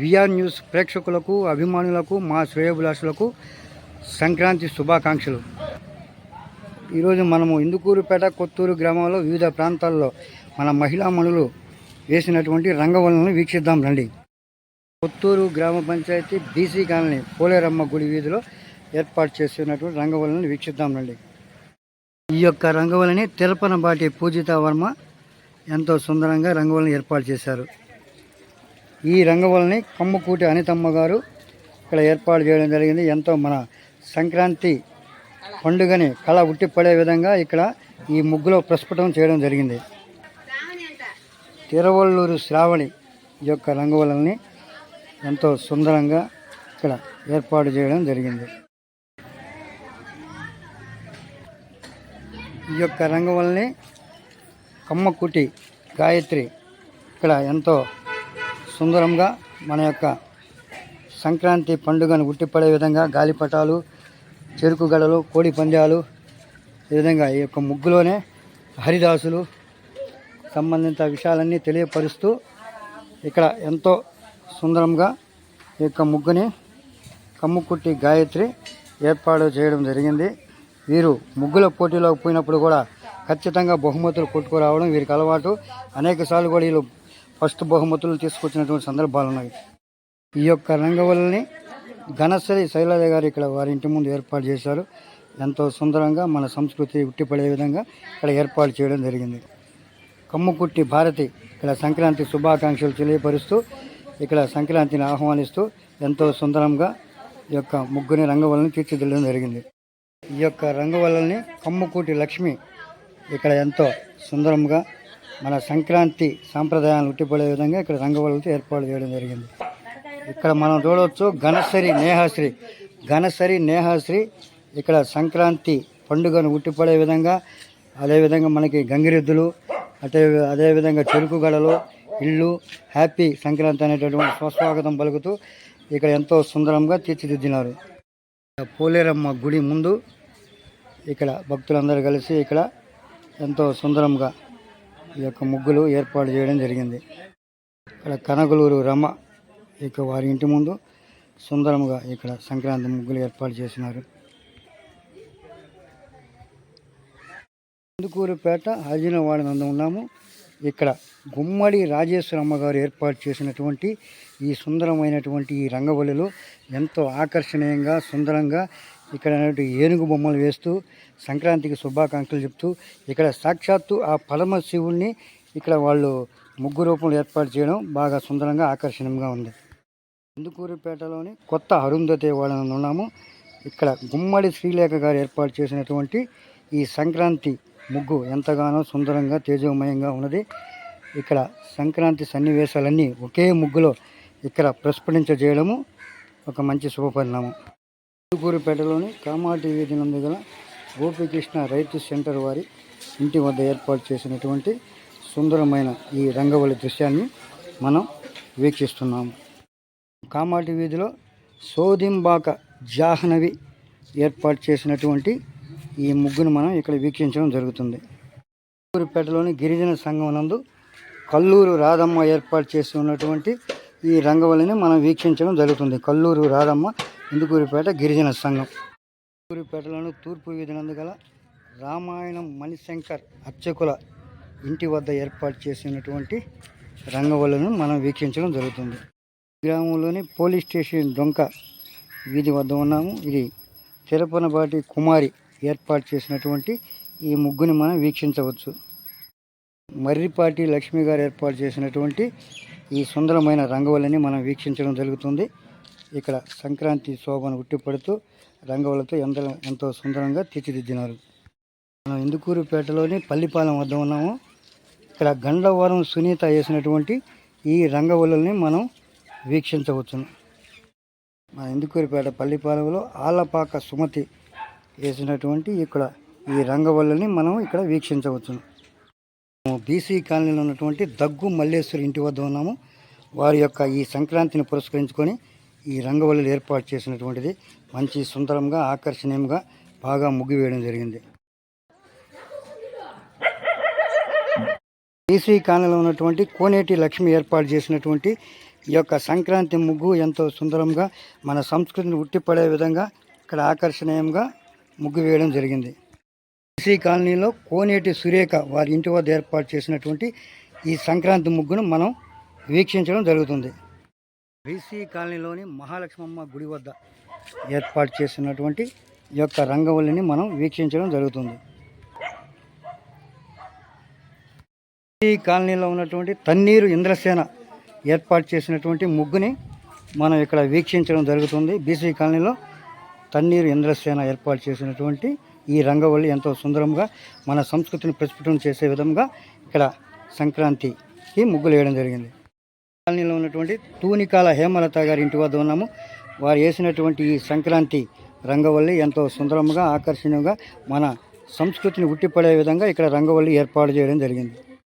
VR news ప్రేక్షకులకు అభిమానులకు మా శ్రేయోభిలాషులకు సంక్రాంతి శుభాకాంక్షలు. ఈరోజు మనము ఇందుకూరుపేట కొత్తూరు గ్రామంలో వివిధ ప్రాంతాల్లో మన మహిళామణులు వేసినటువంటి రంగవల్లులను వీక్షిద్దాం రండి. కొత్తూరు గ్రామ పంచాయతీ బీసీ కాలనీ పోలేరమ్మ గుడి వీధిలో ఏర్పాటు చేసినటువంటి రంగవల్లులను వీక్షిద్దాం రండి. ఈ యొక్క రంగవల్లిని తిరుపనబాటి పూజిత వర్మ ఎంతో సుందరంగా రంగవల్లిని ఏర్పాటు చేశారు. ఈ రంగవల్లిని కమ్ముకూటి అనితమ్మ గారు ఇక్కడ ఏర్పాటు చేయడం జరిగింది. ఎంతో మన సంక్రాంతి పండుగని కళ ఉట్టిపడే విధంగా ఇక్కడ ఈ ముగ్గులో ప్రస్ఫుటం చేయడం జరిగింది. తిరువల్లూరు శ్రావణి ఈ యొక్క రంగవల్లిని ఎంతో సుందరంగా ఇక్కడ ఏర్పాటు చేయడం జరిగింది. ఈ యొక్క రంగవల్లిని కమ్మకుటి గాయత్రి ఇక్కడ ఎంతో సుందరంగా మన యొక్క సంక్రాంతి పండుగను ఉట్టిపడే విధంగా గాలిపటాలు, చెరుకు గడలు, కోడి పందాలు, ఈ విధంగా ఈ యొక్క ముగ్గులోనే హరిదాసులు సంబంధిత విషయాలన్నీ తెలియపరుస్తూ ఇక్కడ ఎంతో సుందరంగా ఈ యొక్క ముగ్గుని కమ్ముకుట్టి గాయత్రి ఏర్పాటు చేయడం జరిగింది. వీరు ముగ్గుల పోటీలోకి పోయినప్పుడు కూడా ఖచ్చితంగా బహుమతులు కొట్టుకురావడం వీరికి అలవాటు. అనేకసార్లు కూడా వీళ్ళు ఫస్ట్ బహుమతులు తీసుకొచ్చినటువంటి సందర్భాలు ఉన్నాయి. ఈ యొక్క రంగవల్లిని ఘనశ్రీ శైలజ గారు ఇక్కడ వారి ఇంటి ముందు ఏర్పాటు చేశారు. ఎంతో సుందరంగా మన సంస్కృతి ఉట్టిపడే విధంగా ఇక్కడ ఏర్పాటు చేయడం జరిగింది. కమ్ముకుట్టి భారతి ఇక్కడ సంక్రాంతి శుభాకాంక్షలు తెలియపరుస్తూ ఇక్కడ సంక్రాంతిని ఆహ్వానిస్తూ ఎంతో సుందరంగా ఈ యొక్క ముగ్గుని రంగవల్లిని తీర్చిదిద్దడం జరిగింది. ఈ యొక్క రంగవల్లిని కమ్ముకూటి లక్ష్మి ఇక్కడ ఎంతో సుందరంగా మన సంక్రాంతి సాంప్రదాయాలను ఉట్టిపడే విధంగా ఇక్కడ రంగవల్లితో ఏర్పాటు చేయడం జరిగింది. ఇక్కడ మనం చూడవచ్చు ఘనశ్రీ నేహాశ్రీ ఇక్కడ సంక్రాంతి పండుగను ఉట్టిపడే విధంగా, అదేవిధంగా మనకి గంగిరెద్దులు, అదేవిధంగా చెరుకు గడలు, ఇల్లు, హ్యాపీ సంక్రాంతి అనేటటువంటి స్వస్వాగతం పలుకుతూ ఇక్కడ ఎంతో సుందరంగా తీర్చిదిద్దినారు. పోలేరమ్మ గుడి ముందు ఇక్కడ భక్తులందరూ కలిసి ఇక్కడ ఎంతో సుందరంగా ఈ యొక్క ముగ్గులు ఏర్పాటు చేయడం జరిగింది. ఇక్కడ కనగలూరు రమ ఇక వారి ఇంటి ముందు సుందరంగా ఇక్కడ సంక్రాంతి ముగ్గులు ఏర్పాటు చేసినారు. ఇందుకూరుపేట హాజీనవాడ నందు ఉన్నాము. ఇక్కడ గుమ్మడి రాజేశ్వరమ్మ గారు ఏర్పాటు చేసినటువంటి ఈ సుందరమైనటువంటి ఈ రంగవల్లులు ఎంతో ఆకర్షణీయంగా సుందరంగా ఇక్కడ ఏనుగు బొమ్మలు వేస్తూ సంక్రాంతికి శుభాకాంక్షలు చెప్తూ ఇక్కడ సాక్షాత్తు ఆ పరమశివుణ్ణి ఇక్కడ వాళ్ళు ముగ్గు రూపంలో ఏర్పాటు చేయడం బాగా సుందరంగా ఆకర్షణీయంగా ఉంది. ఇందుకూరుపేటలోని కొత్త అరుంధతి వాళ్ళని ఉన్నాము. ఇక్కడ గుమ్మడి శ్రీలేఖ గారు ఏర్పాటు చేసినటువంటి ఈ సంక్రాంతి ముగ్గు ఎంతగానో సుందరంగా తేజోమయంగా ఉన్నది. ఇక్కడ సంక్రాంతి సన్నివేశాలన్నీ ఒకే ముగ్గులో ఇక్కడ ప్రస్ఫుటించజేయడము ఒక మంచి శుభపరిణామం. ఇందుకూరుపేటలోని కామాటి వీధి నందు గల గోపికృష్ణ రైతు సెంటర్ వారి ఇంటి వద్ద ఏర్పాటు చేసినటువంటి సుందరమైన ఈ రంగవల్లి దృశ్యాన్ని మనం వీక్షిస్తున్నాము. కామాటి వీధిలో సోదింబాక జాహ్నవి ఏర్పాటు చేసినటువంటి ఈ ముగ్గును మనం ఇక్కడ వీక్షించడం జరుగుతుంది. ఇందుకూరుపేటలోని గిరిజన సంఘం నందు కల్లూరు రాధమ్మ ఏర్పాటు చేసి ఉన్నటువంటి ఈ రంగవల్లిని మనం వీక్షించడం జరుగుతుంది. కల్లూరు రాధమ్మ ఇందుకూరుపేట గిరిజన సంఘం. ఇందుకూరుపేటలోని తూర్పు వీధి నందు గల రామాయణం మణిశంకర్ అర్చకుల ఇంటి వద్ద ఏర్పాటు చేసినటువంటి రంగవల్లును మనం వీక్షించడం జరుగుతుంది. గ్రామంలోని పోలీస్ స్టేషన్ డొంక వీధి వద్ద ఉన్నాము. ఇది తిరుపనబాటి కుమారి ఏర్పాటు చేసినటువంటి ఈ ముగ్గుని మనం వీక్షించవచ్చు. మర్రిపాటి లక్ష్మి గారు ఏర్పాటు చేసినటువంటి ఈ సుందరమైన రంగవల్లిని మనం వీక్షించడం జరుగుతుంది. ఇక్కడ సంక్రాంతి శోభను ఉట్టిపడుతూ రంగవల్లితో ఎంతో సుందరంగా తీర్చిదిద్దినారు. మనం ఇందుకూరుపేటలోని పల్లిపాలెం వద్ద ఉన్నాము. ఇక్కడ గండవరం సునీత వేసినటువంటి ఈ రంగవల్లుల్ని మనం వీక్షించవచ్చును. మన ఇందుకూరుపేట పల్లిపాలెంలో ఆలపాక సుమతి వేసినటువంటి ఇక్కడ ఈ రంగవల్లుల్ని మనం ఇక్కడ వీక్షించవచ్చును. బీసీ కాలనీలో ఉన్నటువంటి దగ్గు మల్లేశ్వరి ఇంటి వద్ద ఉన్నాము. వారి యొక్క ఈ సంక్రాంతిని పురస్కరించుకొని ఈ రంగవల్లులు ఏర్పాటు చేసినటువంటిది మంచి సుందరంగా ఆకర్షణీయంగా బాగా ముగ్గు వేయడం జరిగింది. బీసీ కాలనీలో ఉన్నటువంటి కోనేటి లక్ష్మి ఏర్పాటు చేసినటువంటి ఈ యొక్క సంక్రాంతి ముగ్గు ఎంతో సుందరంగా మన సంస్కృతిని ఉట్టిపడే విధంగా ఇక్కడ ఆకర్షణీయంగా ముగ్గు వేయడం జరిగింది. బీసీ కాలనీలో కోనేటి సురేఖ వారి ఇంటి వద్ద ఏర్పాటు చేసినటువంటి ఈ సంక్రాంతి ముగ్గును మనం వీక్షించడం జరుగుతుంది. బీసీ కాలనీలోని మహాలక్ష్మమ్మ గుడి వద్ద ఏర్పాటు చేసినటువంటి ఈ యొక్క రంగవల్లిని మనం వీక్షించడం జరుగుతుంది. బీసీ కాలనీలో ఉన్నటువంటి తన్నీరు ఇంద్రసేన ఏర్పాటు చేసినటువంటి ముగ్గుని మనం ఇక్కడ వీక్షించడం జరుగుతుంది. బీసీ కాలనీలో తన్నీరు ఇంద్రసేన ఏర్పాటు చేసినటువంటి ఈ రంగవల్లి ఎంతో సుందరంగా మన సంస్కృతిని ప్రస్ఫుటం చేసే విధంగా ఇక్కడ సంక్రాంతికి ముగ్గులు వేయడం జరిగింది. కాలనీలో ఉన్నటువంటి తూనికాల హేమలత గారి ఇంటి వద్ద ఉన్నాము. వారు వేసినటువంటి ఈ సంక్రాంతి రంగవల్లి ఎంతో సుందరంగా ఆకర్షణీయంగా మన సంస్కృతిని ఉట్టిపడే విధంగా ఇక్కడ రంగవల్లి ఏర్పాటు చేయడం జరిగింది.